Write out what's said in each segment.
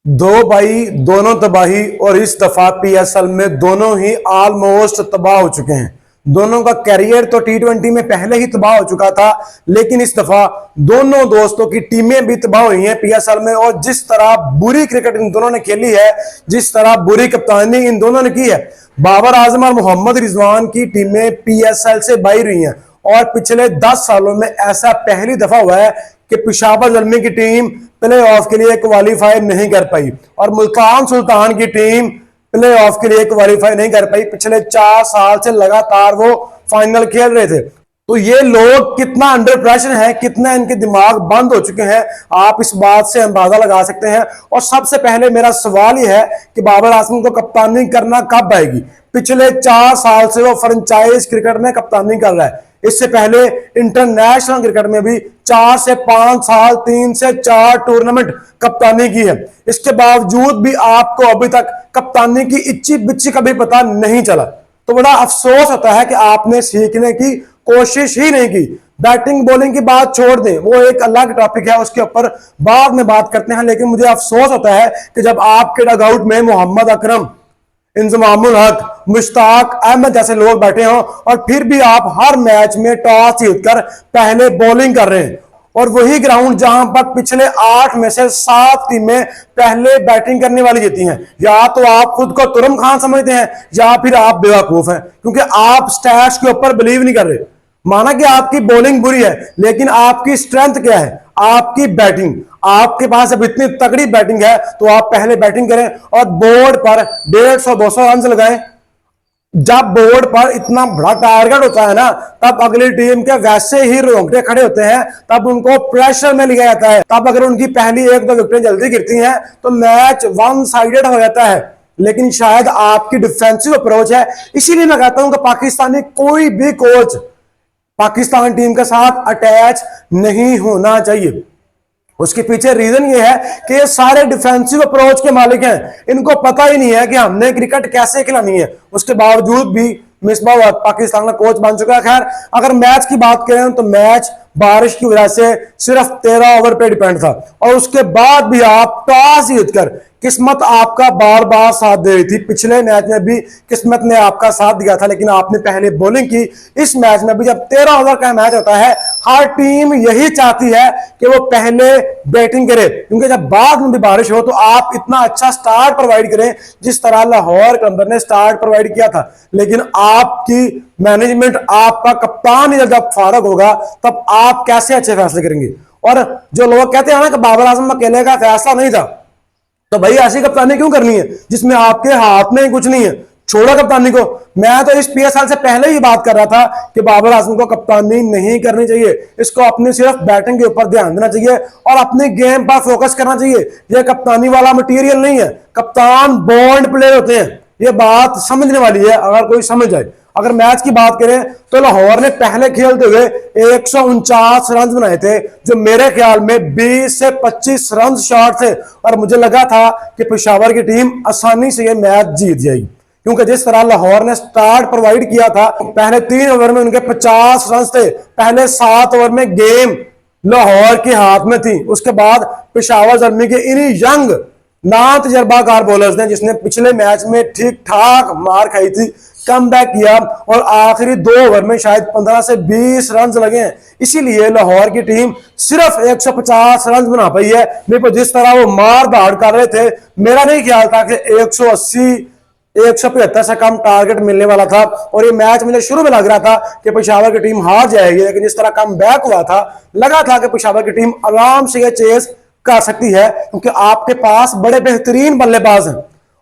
दो भाई दोनों तबाही। और इस दफा पीएसएल में दोनों ही ऑलमोस्ट तबाह हो चुके हैं। दोनों का कैरियर तो टी20 में पहले ही तबाह हो चुका था, लेकिन इस दफा दोनों दोस्तों की टीमें भी तबाह हुई हैं पीएसएल में। और जिस तरह बुरी क्रिकेट इन दोनों ने खेली है, जिस तरह बुरी कप्तानी इन दोनों ने की है, बाबर आजम और मोहम्मद रिजवान की टीमें पीएसएल से बाहर हुई हैं। और पिछले 10 सालों में ऐसा पहली दफा हुआ है कि पेशावर ज़ल्मी की टीम प्ले ऑफ के लिए क्वालिफाई नहीं कर पाई और मुल्तान सुल्तान की टीम प्ले ऑफ के लिए क्वालिफाई नहीं कर पाई। पिछले 4 साल से लगातार वो फाइनल खेल रहे थे। तो ये लोग कितना अंडर प्रेशर है, कितना इनके दिमाग बंद हो चुके हैं, आप इस बात से अंदाजा लगा सकते हैं। और सबसे पहले मेरा सवाल यह है कि बाबर आजम को कप्तानी करना कब आएगी। पिछले 4 साल से वो फ्रेंचाइज क्रिकेट में कप्तानी कर रहा है। इससे पहले इंटरनेशनल क्रिकेट में भी 4 से 5 साल 3 से 4 टूर्नामेंट कप्तानी की है। इसके बावजूद भी आपको अभी तक कप्तानी की इच्ची बिच्ची का भी पता नहीं चला। तो बड़ा अफसोस होता है कि आपने सीखने की कोशिश ही नहीं की। बैटिंग बॉलिंग की बात छोड़ दें, वो एक अलग टॉपिक है, उसके ऊपर बाद में बात करते हैं। लेकिन मुझे अफसोस होता है कि जब आपके डगआउट में मोहम्मद अकरम, इंजमामुल हक, मुश्ताक अहमद जैसे लोग बैठे हों और फिर भी आप हर मैच में टॉस जीतकर पहले बॉलिंग कर रहे हैं। और वही ग्राउंड जहां पर पिछले 8 में से 7 टीमें पहले बैटिंग करने वाली जीती हैं। या तो आप खुद को तुरम खान समझते हैं या फिर आप बेवकूफ हैं, क्योंकि आप स्टैट्स के ऊपर बिलीव नहीं कर रहे। माना कि आपकी बॉलिंग बुरी है, लेकिन आपकी स्ट्रेंथ क्या है? आपकी बैटिंग। आपके पास अब इतनी तगड़ी बैटिंग है तो आप पहले बैटिंग करें और बोर्ड पर 150-200 रन लगाएं। जब बोर्ड पर इतना बड़ा टारगेट होता है ना, तब अगली टीम के वैसे ही रोंगटे खड़े होते हैं, तब उनको प्रेशर में लिया जाता है। तब अगर उनकी पहली 1-2 विकेटें जल्दी गिरती हैं तो मैच वन साइडेड हो जाता है। लेकिन शायद आपकी डिफेंसिव अप्रोच है। इसीलिए मैं कहता हूं कि पाकिस्तानी कोई भी कोच पाकिस्तान टीम के साथ अटैच नहीं होना चाहिए। उसके पीछे रीजन ये है कि ये सारे डिफेंसिव अप्रोच के मालिक हैं। इनको पता ही नहीं है कि हमने क्रिकेट कैसे खिलानी है। उसके बावजूद भी मिसबाह पाकिस्तान का कोच बन चुका है। खैर, अगर मैच की बात करें तो मैच बारिश की वजह से सिर्फ 13 ओवर पे डिपेंड था और उसके बाद भी आप टॉस जीतकर, किस्मत आपका बार बार साथ दे रही थी। पिछले मैच में भी किस्मत ने आपका साथ दिया था, लेकिन आपने पहले बॉलिंग की। इस मैच में भी जब 13 ओवर का मैच होता है, हर टीम यही चाहती है कि वो पहले बैटिंग करे, क्योंकि जब बाद में भी बारिश हो तो आप इतना अच्छा स्टार्ट प्रोवाइड करें जिस तरह लाहौर कलंदर ने स्टार्ट प्रोवाइड किया था। लेकिन आपकी मैनेजमेंट, आपका कप्तान जब फारग होगा तब आप कैसे अच्छे फैसले करेंगे। और जो लोग कहते हैं ना कि बाबर आजम अकेले का फैसला नहीं था, तो भाई ऐसी कप्तानी क्यों करनी है जिसमें आपके हाथ में ही कुछ नहीं है? छोड़ो कप्तानी को। मैं तो इस पीएसएल से पहले ही बात कर रहा था कि बाबर आजम को कप्तानी नहीं करनी चाहिए। इसको अपनी सिर्फ बैटिंग के ऊपर ध्यान देना चाहिए और अपने गेम पर फोकस करना चाहिए। यह कप्तानी वाला मटेरियल नहीं है। कप्तान बॉन्ड प्लेयर होते हैं। ये बात समझने वाली है, अगर कोई समझ जाए। अगर मैच की बात करें तो लाहौर ने पहले खेलते हुए 149 रन बनाए थे, जो मेरे ख्याल में 20 से 25 रन शॉर्ट थे। और मुझे लगा था कि पेशावर की टीम आसानी से ये मैच जीत जाएगी, क्योंकि जिस तरह लाहौर ने स्टार्ट प्रोवाइड किया था, पहले 3 ओवर में उनके 50 रन थे। पहले 7 ओवर में गेम लाहौर के हाथ में थी। उसके बाद पेशावर ज़ल्मी के इन्हीं यंग ना तजर्बाकार बॉलर्स ने, जिसने पिछले मैच में ठीक ठाक मार खाई थी, कम बैक किया और आखिरी 2 ओवर में शायद 15 से 20 रन लगे हैं। इसीलिए लाहौर की टीम सिर्फ 150 रन बना पाई है। देखो जिस तरह वो मार धाड़ कर रहे थे, मेरा नहीं ख्याल था कि 180 175 से कम टारगेट मिलने वाला था। और ये मैच मुझे शुरू में लग रहा था कि पेशावर की टीम हार जाएगी, लेकिन जिस तरह कम बैक हुआ था, लगा था कि पेशावर की टीम आराम से ये चेस कर सकती है, क्योंकि आपके पास बड़े बेहतरीन बल्लेबाज हैं।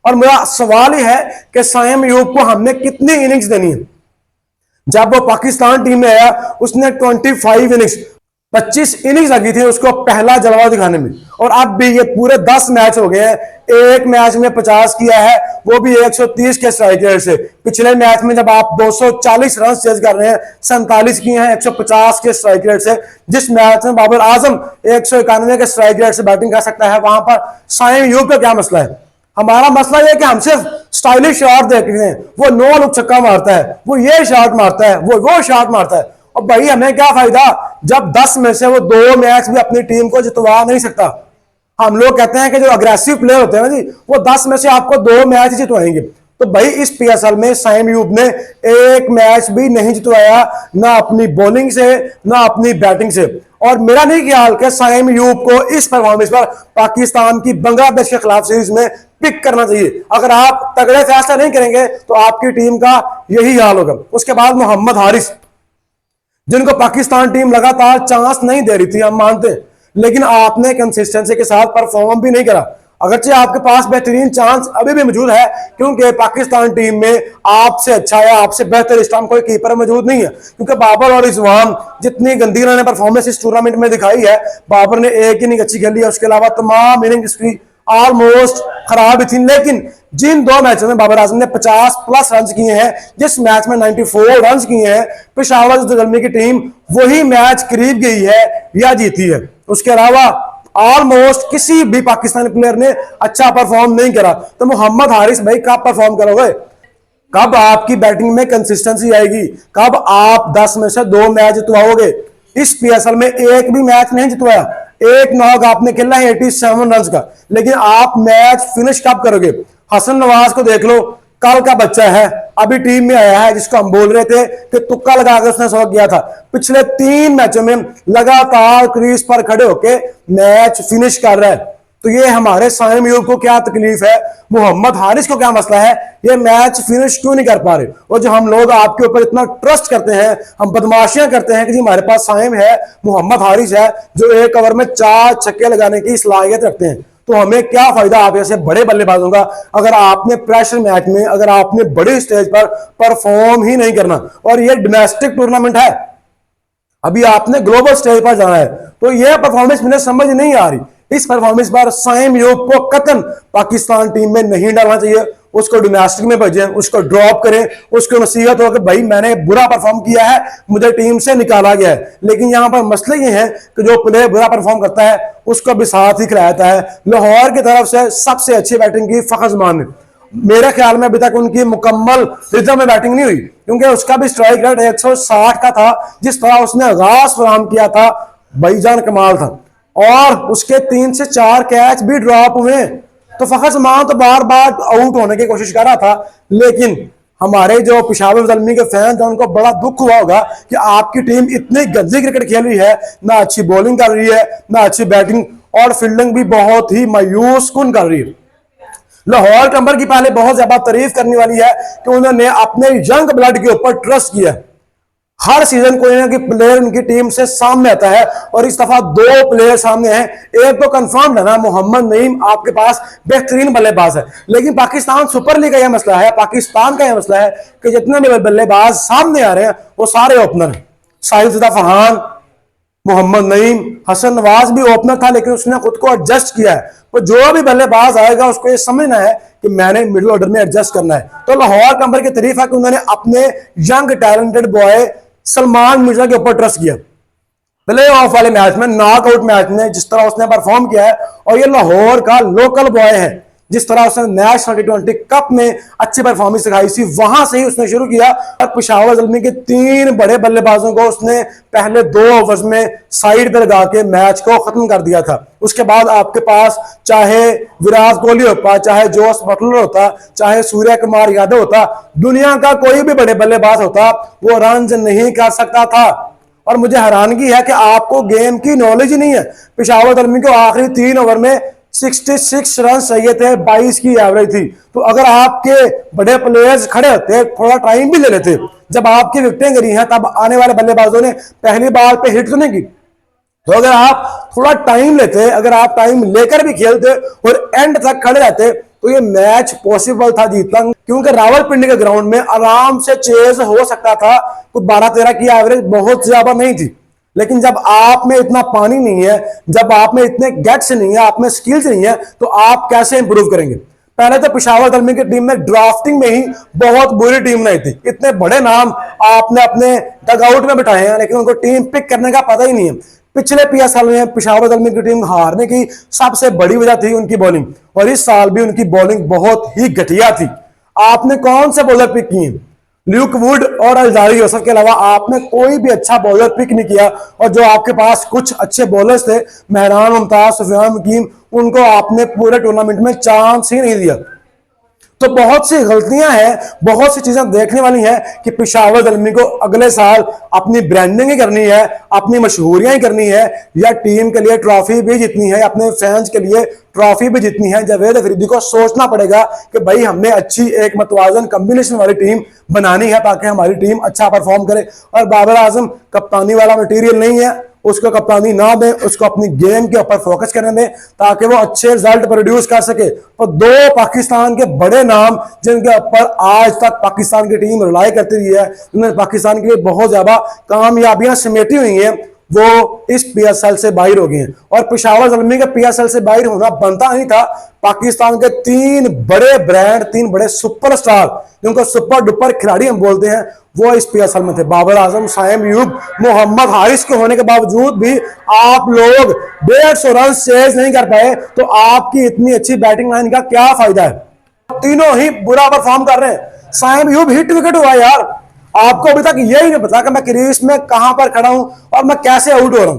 और मेरा सवाल यह है कि साइम अयूब को हमने कितनी इनिंग्स देनी है? जब वो पाकिस्तान टीम में आया उसने 25 इनिंग्स 25 इनिंग्स लगी थी उसको पहला जलवा दिखाने में। और अब भी ये पूरे 10 मैच हो गए हैं। एक मैच में 50 किया है, वो भी 130 के स्ट्राइक रेट से। पिछले मैच में जब आप 240 रन चेज कर रहे हैं, 47 किए हैं 150 के स्ट्राइक रेट से। जिस मैच में बाबर आजम 191 के स्ट्राइक रेट से बैटिंग कर सकता है, वहां पर साइम अयूब का क्या मसला है? हमारा मसला यह कि हम सिर्फ स्टाइलिश शॉट देखते हैं। वो 9 लुक छक्का मारता है, वो ये शॉट मारता है, वो शॉट मारता है। और भाई हमें क्या फायदा जब 10 में से वो 2 मैच भी अपनी टीम को जितवा नहीं सकता। हम लोग कहते हैं कि जो अग्रेसिव प्लेयर होते हैं ना जी, वो 10 में से आपको 2 मैच जितवाएंगे। तो भाई इस पीएसएल में साइम अयूब ने एक मैच भी नहीं जितवाया, ना अपनी बॉलिंग से ना अपनी बैटिंग से। और मेरा नहीं ख्याल कि साइम अयूब को इस परफॉर्मेंस पर पाकिस्तान की बांग्लादेश के खिलाफ सीरीज में पिक करना चाहिए। अगर आप तगड़े फैसला नहीं करेंगे तो आपकी टीम का यही हाल होगा। उसके बाद मोहम्मद हारिस, जिनको पाकिस्तान टीम लगातार चांस नहीं दे रही थी, हम मानते हैं, लेकिन आपने कंसिस्टेंसी के साथ परफॉर्म भी नहीं करा। अगरचे आपके पास बेहतरीन चांस अभी भी मौजूद है, क्योंकि पाकिस्तान टीम में आपसे अच्छा या आपसे बेहतर इस टाइम कोई कीपर मौजूद नहीं है। क्योंकि बाबर और रिजवान जितनी गंदी इन्होंने परफॉर्मेंस इस टूर्नामेंट में दिखाई है, बाबर ने एक इनिंग अच्छी खेली है, उसके अलावा तमाम इनिंग्स की ऑलमोस्ट खराब थी। लेकिन जिन 2 मैचों में बाबर आजम ने 50+ रन किए हैं, जिस मैच में 94 रन किए हैं, पेशावर ज़ल्मी की टीम वही मैच करीब गई है या जीती है। उसके अलावा ऑलमोस्ट किसी भी पाकिस्तानी प्लेयर ने अच्छा परफॉर्म नहीं करा। तो मोहम्मद हारिस भाई कब परफॉर्म करोगे? कब आपकी बैटिंग में कंसिस्टेंसी आएगी? कब आप 10 में से 2 मैच जितवाओगे? इस पीएसएल में एक भी मैच नहीं जितवाया। एक नॉक आपने खेला है 87 रन का, लेकिन आप मैच फिनिश कब करोगे? हसन नवाज को देख लो, कल का बच्चा है, अभी टीम में आया है, जिसको हम बोल रहे थे कि तुक्का लगाकर उसने सबक किया था। पिछले 3 मैचों में लगातार क्रीज पर खड़े होके मैच फिनिश कर रहा है। तो ये हमारे साइम अयूब को क्या तकलीफ है, मोहम्मद हारिस को क्या मसला है, ये मैच फिनिश क्यों नहीं कर पा रहे? और जो हम लोग आपके ऊपर इतना ट्रस्ट करते हैं, हम बदमाशियां करते हैं कि जी हमारे पास साइम है, मोहम्मद हारिस है, जो एक ओवर में 4 छक्के लगाने की सलाहियत रखते हैं, तो हमें क्या फायदा आप ऐसे बड़े बल्लेबाजों का, अगर आपने प्रेशर मैच में, अगर आपने बड़ी स्टेज पर परफॉर्म ही नहीं करना। और ये डोमेस्टिक टूर्नामेंट है, अभी आपने ग्लोबल स्टेज पर जाना है, तो ये परफॉर्मेंस मुझे समझ नहीं आ रही। इस परफॉर्मेंस पर साइम अयूब को कतन पाकिस्तान टीम में नहीं डालना चाहिए। उसको डोमेस्टिक में भेजें, उसको ड्रॉप करें, उसको नसीहत हो कि भाई मैंने बुरा परफॉर्म किया है, मुझे टीम से निकाला गया है। लेकिन यहां पर मसला ये है कि जो प्लेयर बुरा परफॉर्म करता है उसको भी साथ ही खिलाता है। लाहौर की तरफ से सबसे अच्छी बैटिंग की फ़खर जमान ने, मेरे ख्याल में अभी तक उनकी मुकम्मल रिदम में बैटिंग नहीं हुई, क्योंकि उसका भी स्ट्राइक रेट 160 का था। जिस तरह उसने आगाज फराहम किया था, भाईजान कमाल था। और उसके 3 से 4 कैच भी ड्रॉप हुए। तो फ़खर जमान तो बार बार आउट होने की कोशिश कर रहा था, लेकिन हमारे जो पेशावर ज़ल्मी के फैन थे उनको बड़ा दुख हुआ होगा कि आपकी टीम इतनी गंदी क्रिकेट खेल रही है, ना अच्छी बॉलिंग कर रही है, ना अच्छी बैटिंग, और फील्डिंग भी बहुत ही मायूस कुन कर रही है। लाहौर कंबर की पहले बहुत ज्यादा तारीफ करने वाली है कि उन्होंने अपने यंग ब्लड के ऊपर ट्रस्ट किया। हर सीजन कोई ना कोई प्लेयर उनकी टीम से सामने आता है, और इस दफा 2 प्लेयर सामने हैं। एक तो कंफर्म है ना, मोहम्मद नईम आपके पास बेहतरीन बल्लेबाज है, लेकिन पाकिस्तान सुपर लीग का यह मसला है, पाकिस्तान का यह मसला है कि जितने भी बल्लेबाज सामने आ रहे हैं वो सारे ओपनर हैं। साहिल फरहान, मोहम्मद नईम, हसन नवाज भी ओपनर था, लेकिन उसने खुद को एडजस्ट किया है। तो जो भी बल्लेबाज आएगा उसको ये समझना है कि मैंने मिडिल ऑर्डर में एडजस्ट करना है। तो लाहौर कंबर की तारीफ है कि उन्होंने अपने young talented boy Salman Mirza के ऊपर ट्रस्ट किया। प्ले ऑफ वाले मैच में, नॉकआउट मैच में जिस तरह उसने परफॉर्म किया है, और ये लाहौर का लोकल बॉय है, जिस तरह उसने नेशनल T20 कप में अच्छी परफॉर्मेंस दिखाई थी, वहां से ही उसने शुरू किया। और पेशावर ज़ल्मी के 3 बड़े बल्लेबाजों को उसने पहले 2 ओवर्स में साइड पर लगा के मैच को खत्म कर दिया था। उसके बाद आपके पास चाहे विराट कोहली होता, चाहे जोस बटलर होता, चाहे सूर्य कुमार यादव होता, दुनिया का कोई भी बड़े बल्लेबाज होता, वो रन नहीं कर सकता था। और मुझे हैरानगी है कि आपको गेम की नॉलेज ही नहीं है। पेशावर ज़ल्मी को आखिरी 3 ओवर में 66 रन चाहिए थे, 22 की एवरेज थी। तो अगर आपके बड़े प्लेयर्स खड़े होते, थोड़ा टाइम भी ले लेते, जब आपकी विकेटें गिरी हैं तब आने वाले बल्लेबाजों ने पहली बार पे हिट तो नहीं की। तो अगर आप थोड़ा टाइम लेते, अगर आप टाइम लेकर भी खेलते और एंड तक खड़े रहते, तो ये मैच पॉसिबल था जीतना। क्योंकि रावलपिंडी के ग्राउंड में आराम से चेज हो सकता था। तो 12-13 की एवरेज बहुत ज्यादा नहीं थी, लेकिन जब आप में इतना पानी नहीं है, जब आप में इतने गट्स नहीं है, आप में स्किल्स नहीं है, तो आप कैसे इंप्रूव करेंगे? पहले तो पेशावर ज़ल्मी की टीम में ड्राफ्टिंग में ही बहुत बुरी टीम नहीं थी। इतने बड़े नाम आपने अपने डगआउट में बिठाए हैं, लेकिन उनको टीम पिक करने का पता ही नहीं है। पिछले पीएसएल में पेशावर ज़ल्मी की टीम हारने की सबसे बड़ी वजह थी उनकी बॉलिंग, और इस साल भी उनकी बॉलिंग बहुत ही घटिया थी। आपने कौन से बॉलर पिक किए? ल्यूक वुड और अल्जारी यूसुफ के अलावा आपने कोई भी अच्छा बॉलर पिक नहीं किया। और जो आपके पास कुछ अच्छे बॉलर्स थे, मेहरान मुमताज, सुफियान हकीम, उनको आपने पूरे टूर्नामेंट में चांस ही नहीं दिया। तो बहुत सी गलतियां हैं, बहुत सी चीजें देखने वाली हैं कि पेशावर ज़ल्मी को अगले साल अपनी ब्रांडिंग ही करनी है, अपनी मशहूरियां ही करनी है, या टीम के लिए ट्रॉफी भी जीतनी है, अपने फैंस के लिए ट्रॉफी भी जीतनी है। जावेद अफरीदी को सोचना पड़ेगा कि भाई हमने अच्छी एक मतवाजन कॉम्बिनेशन वाली टीम बनानी है ताकि हमारी टीम अच्छा परफॉर्म करे। और बाबर आजम कप्तानी वाला मटीरियल नहीं है, उसको कप्तानी ना दें, उसको अपनी गेम के ऊपर फोकस करने दें ताकि वो अच्छे रिजल्ट प्रोड्यूस कर सके। तो दो पाकिस्तान के बड़े नाम जिनके ऊपर आज तक पाकिस्तान की टीम रिलाई करती रही है, उन्होंने पाकिस्तान के लिए बहुत ज्यादा कामयाबियां समेटी हुई हैं, वो इस पीएसएल से बाहर हो गए हैं। और पेशावर ज़ल्मी के पीएसएल से बाहर होना बनता नहीं था। पाकिस्तान के तीन बड़े ब्रांड, तीन बड़े सुपरस्टार जिनको सुपर डुपर खिलाड़ी हम बोलते हैं, वो इस पीएसएल में थे। बाबर आजम, साइम अयूब, मोहम्मद हारिस के होने के बावजूद भी आप लोग 150 रन चेज नहीं कर पाए, तो आपकी इतनी अच्छी बैटिंग लाइन का क्या फायदा है? तीनों ही बुरा परफॉर्म कर रहे हैं। साइम अयूब हिट विकेट हुआ यार, आपको अभी तक यही नहीं पता कि मैं क्रीज में कहां पर खड़ा हूं और मैं कैसे आउट हो रहा हूं।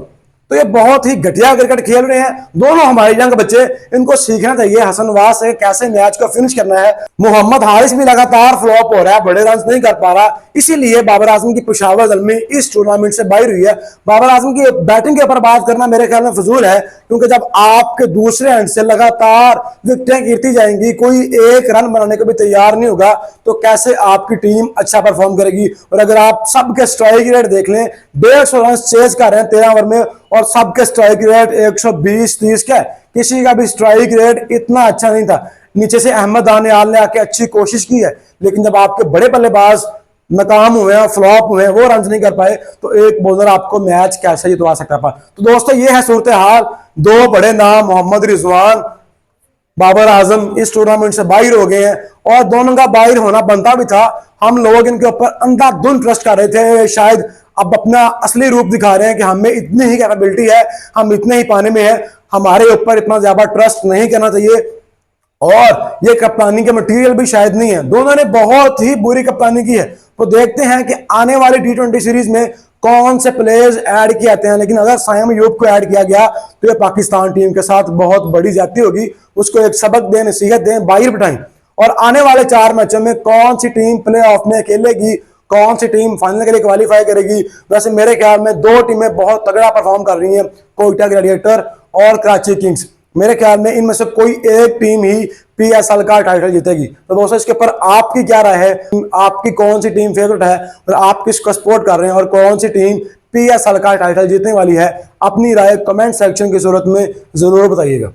तो ये बहुत ही घटिया क्रिकेट खेल रहे हैं दोनों हमारे यंग बच्चे, इनको सीखना चाहिए हसन वास से कैसे मैच को फिनिश करना है। मोहम्मद हारिस भी लगातार फ्लॉप हो रहा है, बड़े रन नहीं कर पा रहा, इसीलिए बाबर आजम की पेशावर ज़ल्मी इस टूर्नामेंट से बाहर हुई है। बाबर आजम की बैटिंग के ऊपर बात करना मेरे ख्याल में फजूल है, क्योंकि जब आपके दूसरे एंड से लगातार विकेटें गिरती जाएंगी, कोई एक रन बनाने को भी तैयार नहीं होगा, तो कैसे आपकी टीम अच्छा परफॉर्म करेगी। और अगर आप सबके स्ट्राइक रेट देख लें, 150 रन चेज कर रहे हैं 13 ओवर में, और सबके स्ट्राइक रेट 120-30 का, किसी का भी स्ट्राइक रेट इतना अच्छा नहीं था। नीचे से अहमद दानियाल ने आके अच्छी कोशिश की है, लेकिन जब आपके बड़े बल्लेबाज नाकाम हुए हैं, फ्लॉप हुए हैं, वो रन नहीं कर पाए, तो एक बॉलर आपको मैच कैसे जितवा सकता था। तो दोस्तों ये है सूरत हाल। दो बड़े नाम मोहम्मद रिजवान, बाबर आजम इस टूर्नामेंट से बाहर हो गए हैं, और दोनों का बाहर होना बनता भी था। हम लोग इनके ऊपर अंधाधुंध ट्रस्ट कर रहे थे, शायद अब अपना असली रूप दिखा रहे हैं कि हमें इतनी ही कैपेबिलिटी है, हम इतने ही पाने में है, हमारे ऊपर इतना ज्यादा ट्रस्ट नहीं करना चाहिए। और ये कप्तानी के मटेरियल भी शायद नहीं है, दोनों ने बहुत ही बुरी कप्तानी की है। तो देखते हैं कि आने वाली T20 सीरीज में कौन से प्लेयर्स ऐड किए जाते हैं। लेकिन अगर साइम अयूब को ऐड किया गया तो ये पाकिस्तान टीम के साथ बहुत बड़ी ज्यादती होगी, उसको एक सबक दें, नसीहत दें, बाहर बिठाएं। और आने वाले 4 मैचों में कौन सी टीम प्ले ऑफ में खेलेगी, कौन सी टीम फाइनल के लिए क्वालिफाई करेगी। वैसे मेरे ख्याल में 2 टीमें बहुत तगड़ा परफॉर्म कर रही हैं, कोयटा ग्लैडिएटर और कराची किंग्स। मेरे ख्याल में इनमें से कोई एक टीम ही पीएसएल का टाइटल जीतेगी। तो दोस्तों इसके ऊपर आपकी क्या राय है, आपकी कौन सी टीम फेवरेट है और आप किसको सपोर्ट कर रहे हैं, और कौन सी टीम पीएसएल का टाइटल जीतने वाली है? अपनी राय कमेंट सेक्शन की सूरत में जरूर बताइएगा।